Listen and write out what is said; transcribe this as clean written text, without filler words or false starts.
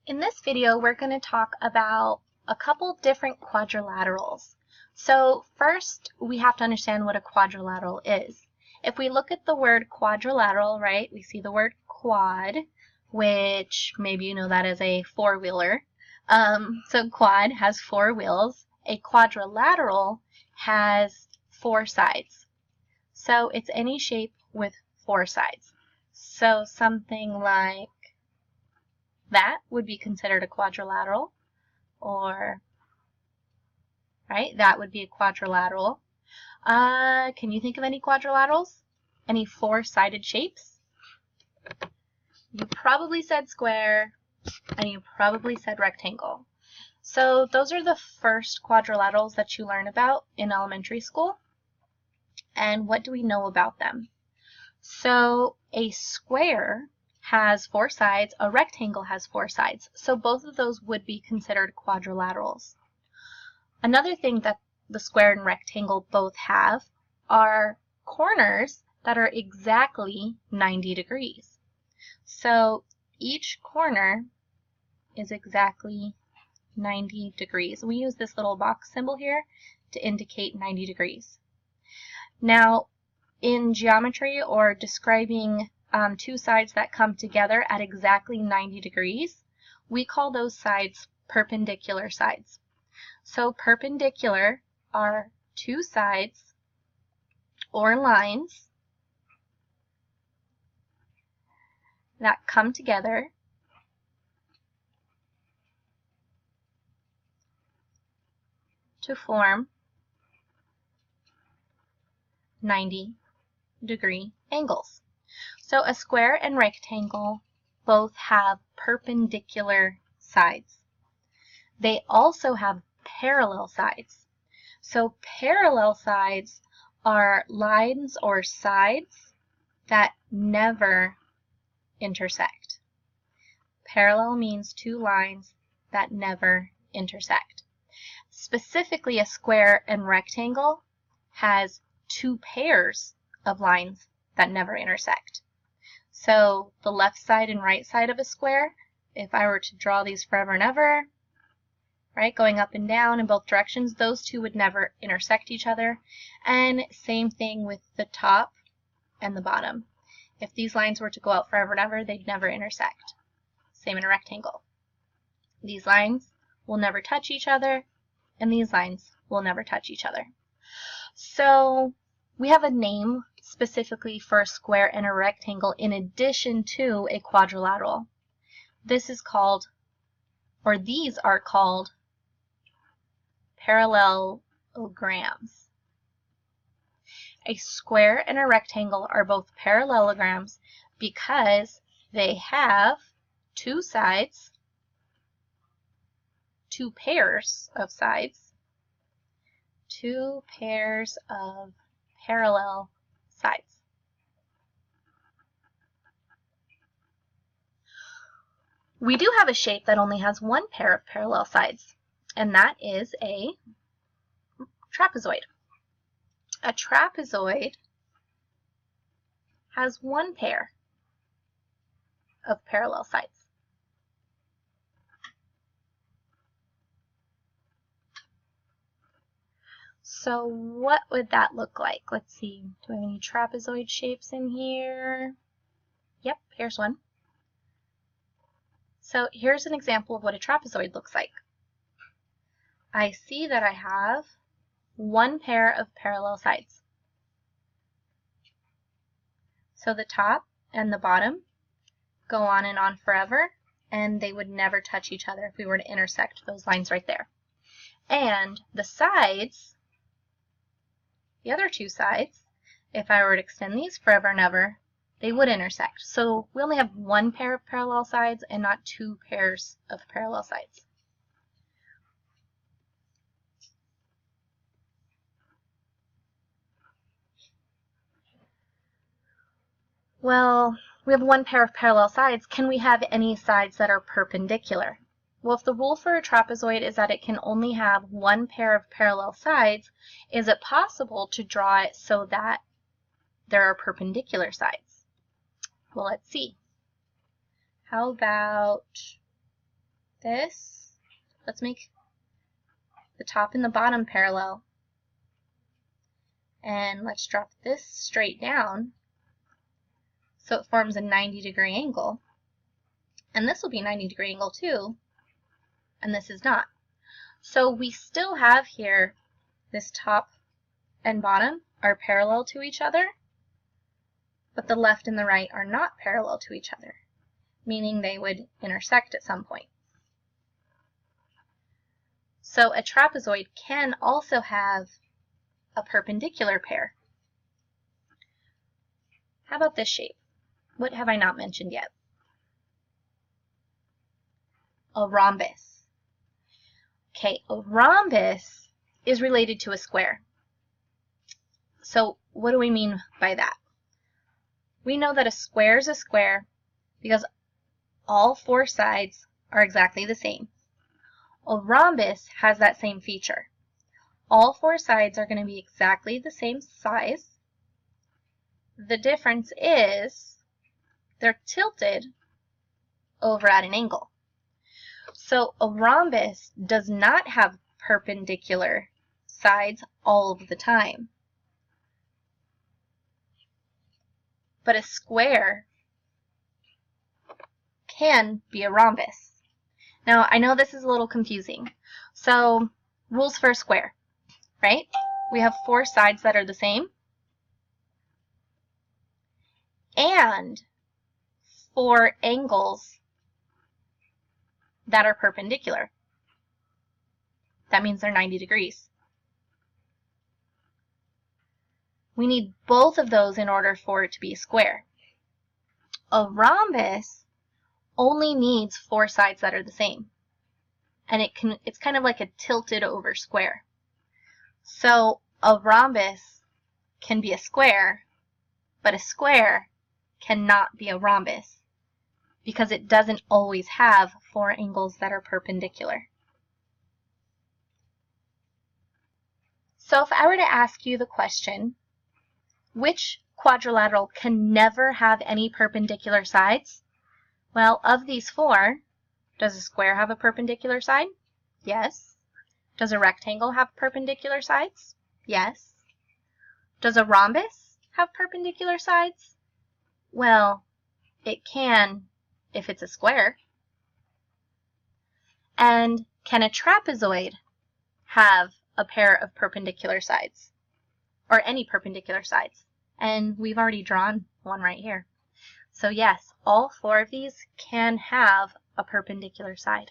In this video, we're going to talk about a couple different quadrilaterals. So first, we have to understand what a quadrilateral is. If we look at the word quadrilateral, right, we see the word quad, which maybe you know that as a four-wheeler. So quad has four wheels. A quadrilateral has four sides. So it's any shape with four sides. So something like that would be considered a quadrilateral, or, right, that would be a quadrilateral. Can you think of any quadrilaterals? Any four-sided shapes? You probably said square, and you probably said rectangle. So those are the first quadrilaterals that you learn about in elementary school. And what do we know about them? So a square has four sides, a rectangle has four sides. So both of those would be considered quadrilaterals. Another thing that the square and rectangle both have are corners that are exactly 90 degrees. So each corner is exactly 90 degrees. We use this little box symbol here to indicate 90 degrees. Now, in geometry or describing two sides that come together at exactly 90 degrees, we call those sides perpendicular sides. So perpendicular are two sides or lines that come together to form 90-degree angles. So a square and rectangle both have perpendicular sides. They also have parallel sides. So parallel sides are lines or sides that never intersect. Parallel means two lines that never intersect. Specifically, a square and rectangle has two pairs of lines that never intersect. So the left side and right side of a square, if I were to draw these forever and ever, right, going up and down in both directions, those two would never intersect each other. And same thing with the top and the bottom. If these lines were to go out forever and ever, they'd never intersect. Same in a rectangle. These lines will never touch each other, and these lines will never touch each other. So we have a name specifically for a square and a rectangle in addition to a quadrilateral. This is called, or these are called, parallelograms. A square and a rectangle are both parallelograms because they have two sides, two pairs of sides, two pairs of parallel sides. We do have a shape that only has one pair of parallel sides, and that is a trapezoid. A trapezoid has one pair of parallel sides. So what would that look like? Let's see. Do I have any trapezoid shapes in here? Yep, here's one. So here's an example of what a trapezoid looks like. I see that I have one pair of parallel sides. So the top and the bottom go on and on forever, and they would never touch each other if we were to intersect those lines right there. And the sides, the other two sides, if I were to extend these forever and ever, they would intersect. So we only have one pair of parallel sides and not two pairs of parallel sides. Well, we have one pair of parallel sides. Can we have any sides that are perpendicular? Well, if the rule for a trapezoid is that it can only have one pair of parallel sides, is it possible to draw it so that there are perpendicular sides? Well, let's see. How about this. Let's make the top and the bottom parallel. And let's drop this straight down so it forms a 90-degree angle. And this will be a 90-degree angle too, and this is not. So we still have here this top and bottom are parallel to each other, but the left and the right are not parallel to each other, meaning they would intersect at some point. So a trapezoid can also have a perpendicular pair. How about this shape? What have I not mentioned yet? A rhombus. Okay, a rhombus is related to a square. So what do we mean by that? We know that a square is a square because all four sides are exactly the same. A rhombus has that same feature. All four sides are going to be exactly the same size. The difference is they're tilted over at an angle. So a rhombus does not have perpendicular sides all of the time. But a square can be a rhombus. Now, I know this is a little confusing. So, rules for a square, right? We have four sides that are the same, and four angles that are perpendicular. That means they're 90 degrees. We need both of those in order for it to be a square. A rhombus only needs four sides that are the same. And it's kind of like a tilted over square. So a rhombus can be a square, but a square cannot be a rhombus because it doesn't always have four angles that are perpendicular. So if I were to ask you the question, which quadrilateral can never have any perpendicular sides? Well, of these four, does a square have a perpendicular side? Yes. Does a rectangle have perpendicular sides? Yes. Does a rhombus have perpendicular sides? Well, it can if it's a square. And can a trapezoid have a pair of perpendicular sides? Or any perpendicular sides? And we've already drawn one right here. So yes, all four of these can have a perpendicular side.